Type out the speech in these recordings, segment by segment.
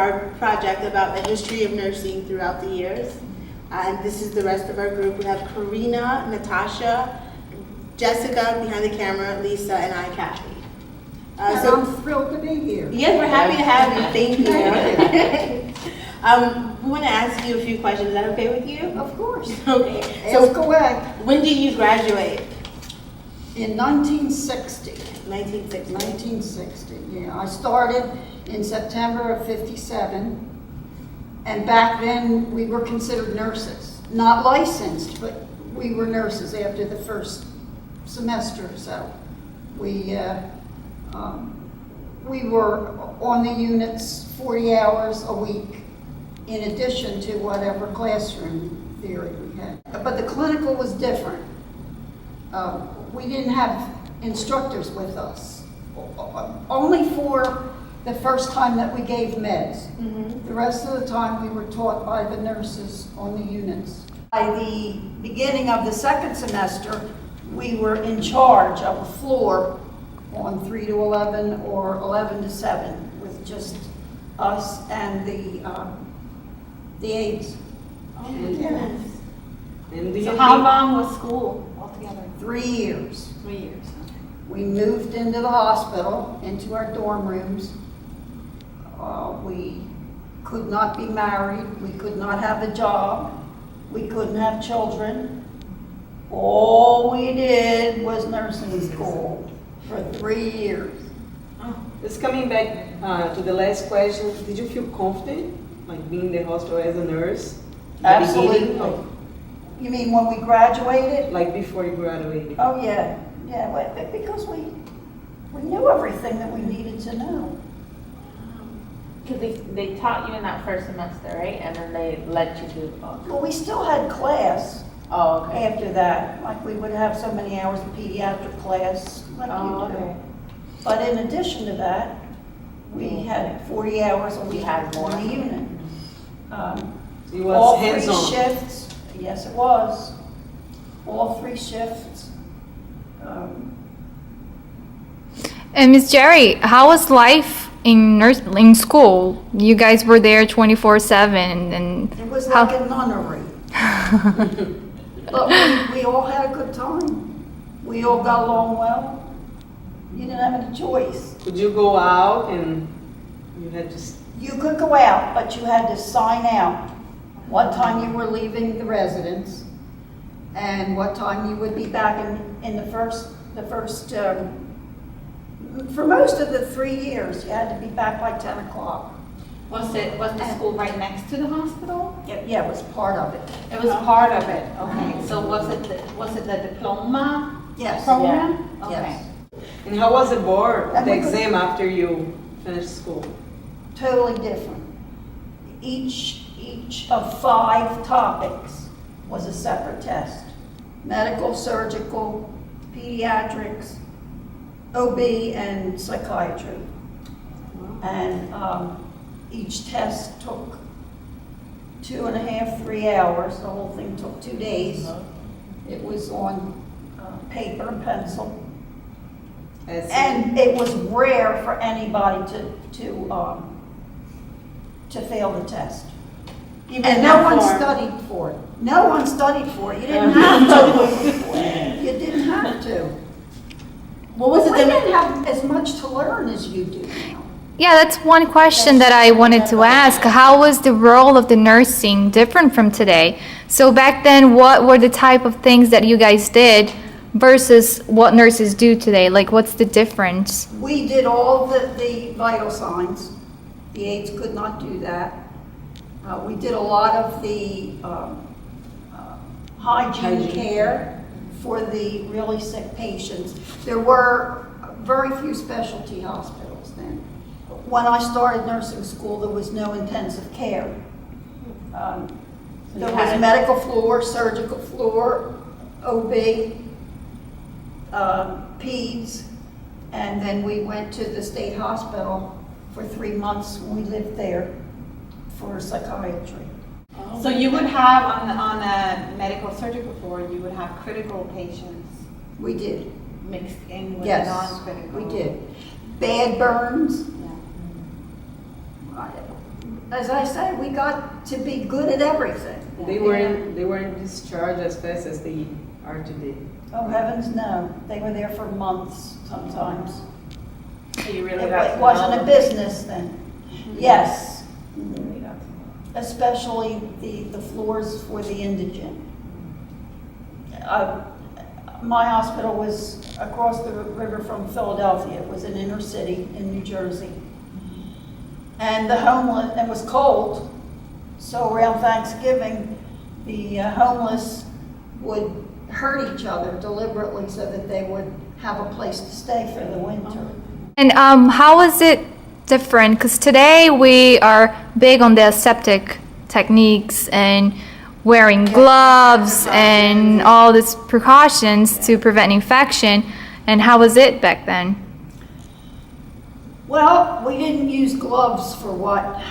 our project about the history of nursing throughout the years. And this is the rest of our group. We have Karina, Natasha, Jessica behind the camera, Lisa, and I, Kathy. I'm thrilled to be here. Yes, we're happy to have you. Thank you. We want to ask you a few questions. Is that okay with you? Of course. Okay. Ask away. When did you graduate? In 1960. 1960. 1960, yeah. I started in September of 57. And back then, we were considered nurses. Not licensed, but we were nurses after the first semester. So we were on the units 40 hours a week, in addition to whatever classroom theory we had. But the clinical was different. We didn't have instructors with us, only for the first time that we gave meds. The rest of the time we were taught by the nurses on the units. By the beginning of the second semester, we were in charge of a floor on 3 to 11 or 11 to 7 with just us and the aides. Oh my goodness. And So how long was school altogether? 3 years. 3 years. Okay. We moved into the hospital, into our dorm rooms. We could not be married. We could not have a job. We couldn't have children. All we did was nursing school for 3 years. Just coming back to the last question, did you feel confident, like being in the hospital as a nurse? at the Absolutely. beginning? You mean when we graduated? Like before you graduated? Oh, yeah. Yeah, because we knew everything that we needed to know. Because they taught you in that first semester, right? And then they let you do. Well, we still had class Oh, okay. after that. Like we would have so many hours of pediatric class like Oh, you do. okay. But in addition to that, we had 40 hours a week had more. on the unit. It was All 3 hands-on. shifts, yes it was. All 3 shifts. And Miss Jerry, how was life in school? You guys were there 24/7, and It was how? like a nunnery. But we all had a good time. We all got along well. You didn't have any choice. Could you go out and you had to? You could go out, but you had to sign out what time you were leaving the residence and what time you would be back in the first, for most of the 3 years, you had to be back by 10 o'clock. Was the school right next to the hospital? Yeah, it was part of it. It was part of it. Okay. So was it the diploma Yes. program? Okay. Yes. And how was the board, And the we could- exam after you finished school? Totally different. Each of 5 topics was a separate test. Medical, surgical, pediatrics, OB, and psychiatry. And each test took 2.5, 3 hours. The whole thing took 2 days. It was on paper and pencil. And it was rare for anybody to fail the test. Even And in no that one form. studied for it. No one studied for it. You didn't have to. You didn't have to. What was We it? didn't have as much to learn as you do now. Yeah, that's one question that I wanted to ask. How was the role of the nursing different from today? So back then, what were the type of things that you guys did versus what nurses do today? Like, what's the difference? We did all the vital signs. The aides could not do that. We did a lot of the hygiene care for the really sick patients. There were very few specialty hospitals then. When I started nursing school, there was no intensive care. There was medical floor, surgical floor, OB, peds, and then we went to the state hospital for 3 months when we lived there for psychiatry. So you would have on a medical surgical floor, you would have critical patients We did, mixed in with yes, non-critical. we did. Bad burns, as I say, we got to be good at everything. They weren't discharged as fast as they are today. Oh, heavens, no. They were there for months sometimes. So you really It got to wasn't know a business then. Yes, Really got to know. especially the floors for the indigent. My hospital was across the river from Philadelphia. It was an inner city in New Jersey. And the homeless, it was cold, so around Thanksgiving, the homeless would hurt each other deliberately so that they would have a place to stay for the winter. And how is it different? Because today we are big on the aseptic techniques and wearing gloves and all these precautions to prevent infection. And how was it back then? Well, we didn't use gloves for what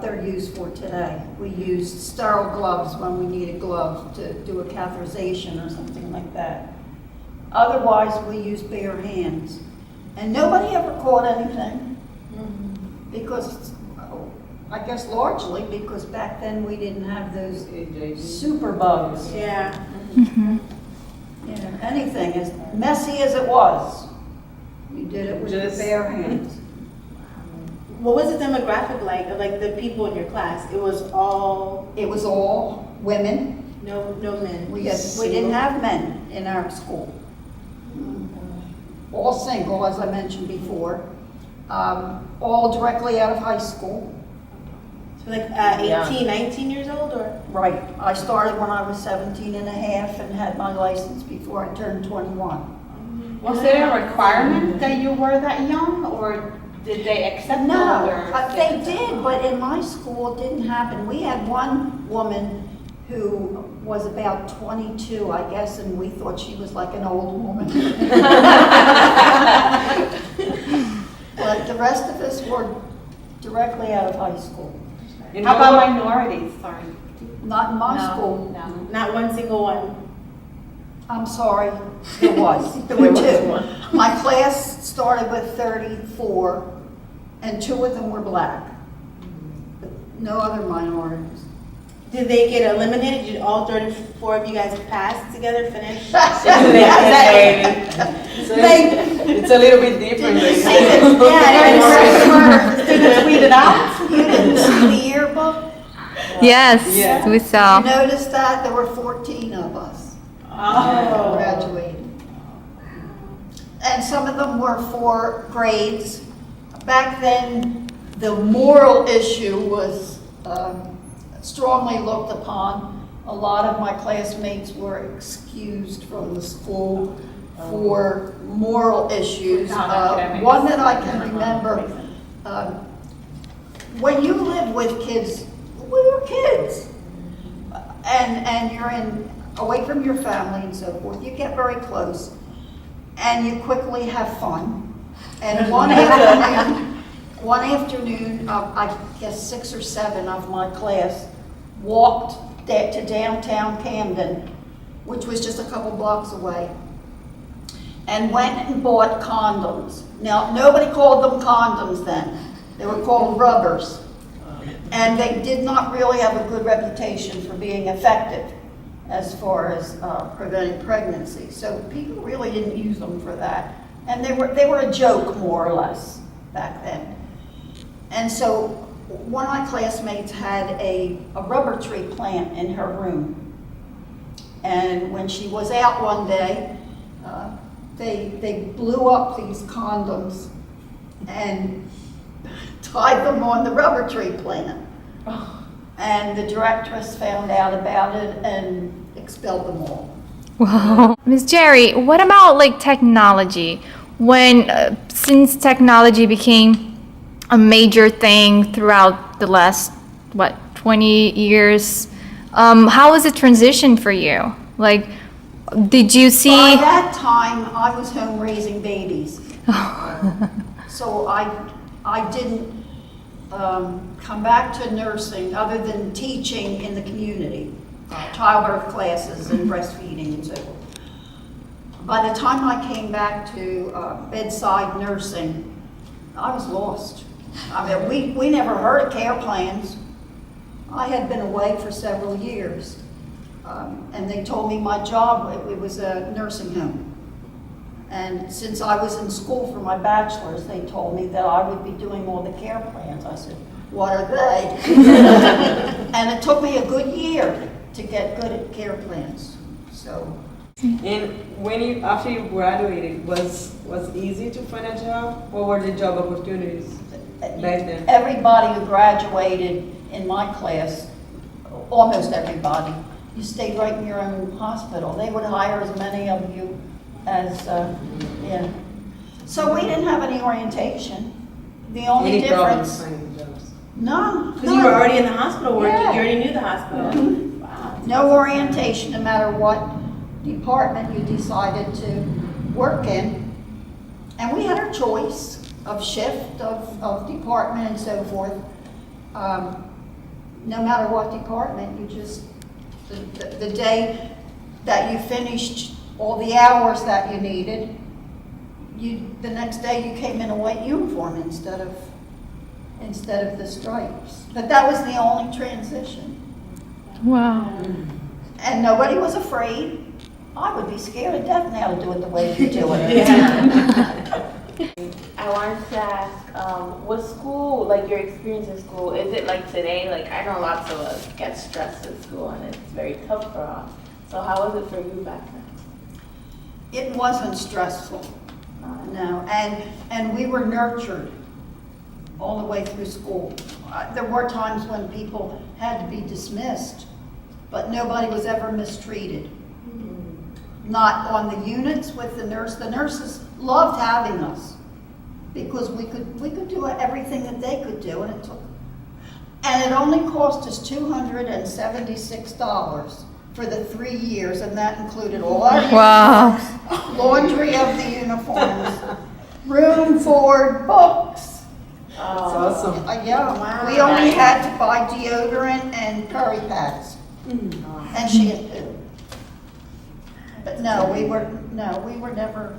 they're used for today. We used sterile gloves when we needed gloves to do a catheterization or something like that. Otherwise, we used bare hands. And nobody ever caught anything because, I guess largely because back then we didn't have those super bugs. Yeah. Anything, as messy as it was, we did it with Just- bare hands. What was the demographic like of like the people in your class? It was all It was all women. no men. We didn't have men in our school. All single, as I mentioned before. All directly out of high school. So like 18, 19 years old or? Right. I started when I was 17 and a half and had my license before I turned 21. Was there a requirement that you were that young, or did they accept No, older? they did, but in my school it didn't happen. We had one woman who was about 22, I guess, and we thought she was like an old woman. But the rest of us were directly out of high school. And How what about minorities? Sorry. Not in my No, school. No. Not one single one. I'm sorry, there was. There were two. My class started with 34, and 2 of them were black. But no other minorities. Did they get eliminated? Did all 34 of you guys pass together, finish? So it's a little bit different. Did you see right it? now. Yeah, Students tweeted out. You didn't see the yearbook? Yes, Yeah. we saw. You noticed that? There were 14 of us Oh. graduated. And some of them were for grades. Back then, the moral issue was strongly looked upon. A lot of my classmates were excused from the school for moral issues. Non-academics. One that I can remember, when you live with kids, we were kids, and you're away from your family and so forth, you get very close, and you quickly have fun. And one afternoon, I guess 6 or 7 of my class walked to downtown Camden, which was just a couple blocks away, and went and bought condoms. Now, nobody called them condoms then. They were called rubbers. And they did not really have a good reputation for being effective as far as preventing pregnancy. So people really didn't use them for that. And they were a joke, more or less, back then. And so one of my classmates had a rubber tree plant in her room. And when she was out one day, they blew up these condoms and tied them on the rubber tree plant. And the directress found out about it and expelled them all. Wow. Ms. Jerry, what about like technology? Since technology became a major thing throughout the last, 20 years, how was it transition for you? Like, did you see? By that time, I was home raising babies. So I didn't come back to nursing other than teaching in the community, childbirth classes and breastfeeding and so forth. By the time I came back to bedside nursing, I was lost. I mean, we never heard of care plans. I had been away for several years, and they told me my job, it was a nursing home. And since I was in school for my bachelor's, they told me that I would be doing all the care plans. I said, what are they? And it took me a good year to get good at care plans, so. And when you, after you graduated, was easy to find a job? What were the job opportunities back then? Everybody who graduated in my class, almost everybody, you stayed right in your own hospital. They would hire as many of you as, yeah. So we didn't have any orientation. The only Any problems difference, finding jobs? no. Because you were already in the hospital working, Yeah. you already knew the hospital. Mhm. Wow. No orientation, no matter what department you decided to work in. And we had our choice of shift, of department and so forth. No matter what department, you just, the day that you finished all the hours that you needed, the next day you came in a white uniform instead of the stripes. But that was the only transition. Wow. And nobody was afraid. I would be scared to death now to do it the way you're doing it. I wanted to ask, was school, like your experience in school, is it like today? Like I know lots of us get stressed in school and it's very tough for us. So how was it for you back then? It wasn't stressful, no. And we were nurtured all the way through school. There were times when people had to be dismissed, but nobody was ever mistreated. Not on the units with the nurse. The nurses loved having us because we could do everything that they could do, and it only cost us $276 for the 3 years, and that included all our uniforms, laundry of the uniforms, room, board, books. That's awesome. Yeah, Wow. we only had to buy deodorant and curry pads, and shampoo. But no, we were never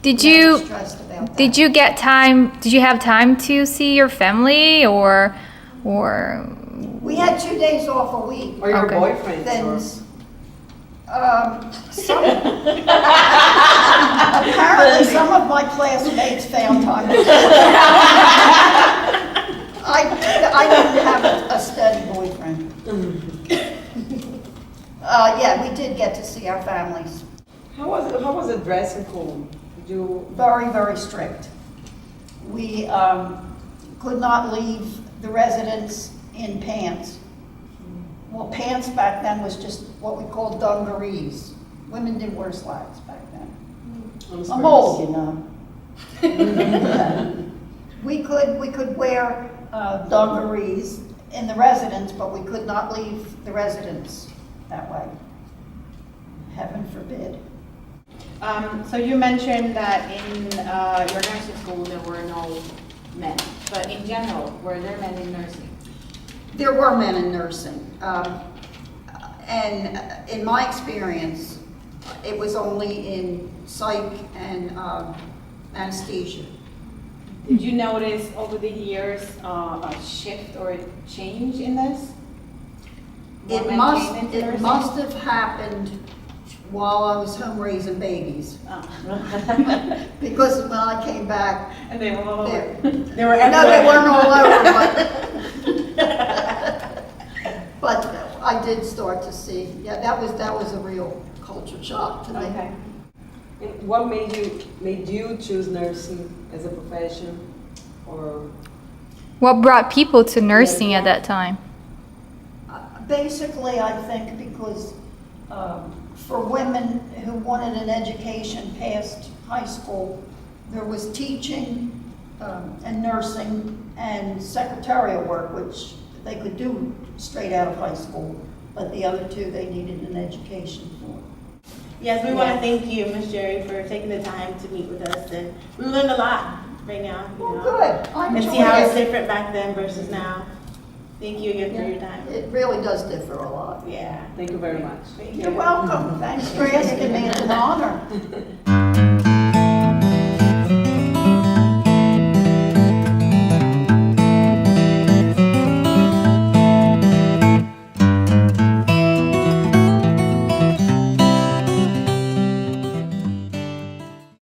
Did you stressed about that. did you get time? Did you have time to see your family or? We had 2 days off a week. Or your Okay. boyfriend? Then, apparently some of my classmates found time to do it. I didn't have a steady boyfriend. Yeah, we did get to see our families. How was the dressing code? Did you? Very, very strict. We could not leave the residence in pants. Well, pants back then was just what we called dungarees. Women didn't wear slacks back then. I'm old, you know. We could wear dungarees in the residence, but we could not leave the residence that way. Heaven forbid. So you mentioned that in your nursing school there were no men, but in general, were there men in nursing? There were men in nursing. And in my experience, it was only in psych and anesthesia. Did you notice over the years a shift or a change in this? More It men must, came into it nursing? must have happened while I was home raising babies. Oh. Because when I came back, And they were all over. there, They were no, they everywhere. weren't all over, but I did start to see, yeah, that was a real culture shock to me. Okay. And what made you choose nursing as a profession, or? What brought people to nursing at that time? Basically, I think because for women who wanted an education past high school, there was teaching and nursing and secretarial work, which they could do straight out of high school, but the other two they needed an education for. Yes, we want to thank you, Ms. Jerry, for taking the time to meet with us, and we learned a lot right now. You Well, know, good. I and see enjoyed how it's it. different back then versus now. Thank you again for your time. It really does differ a lot. Yeah. Thank you very much. Thank You're you. welcome. Thanks for asking me. It's an honor.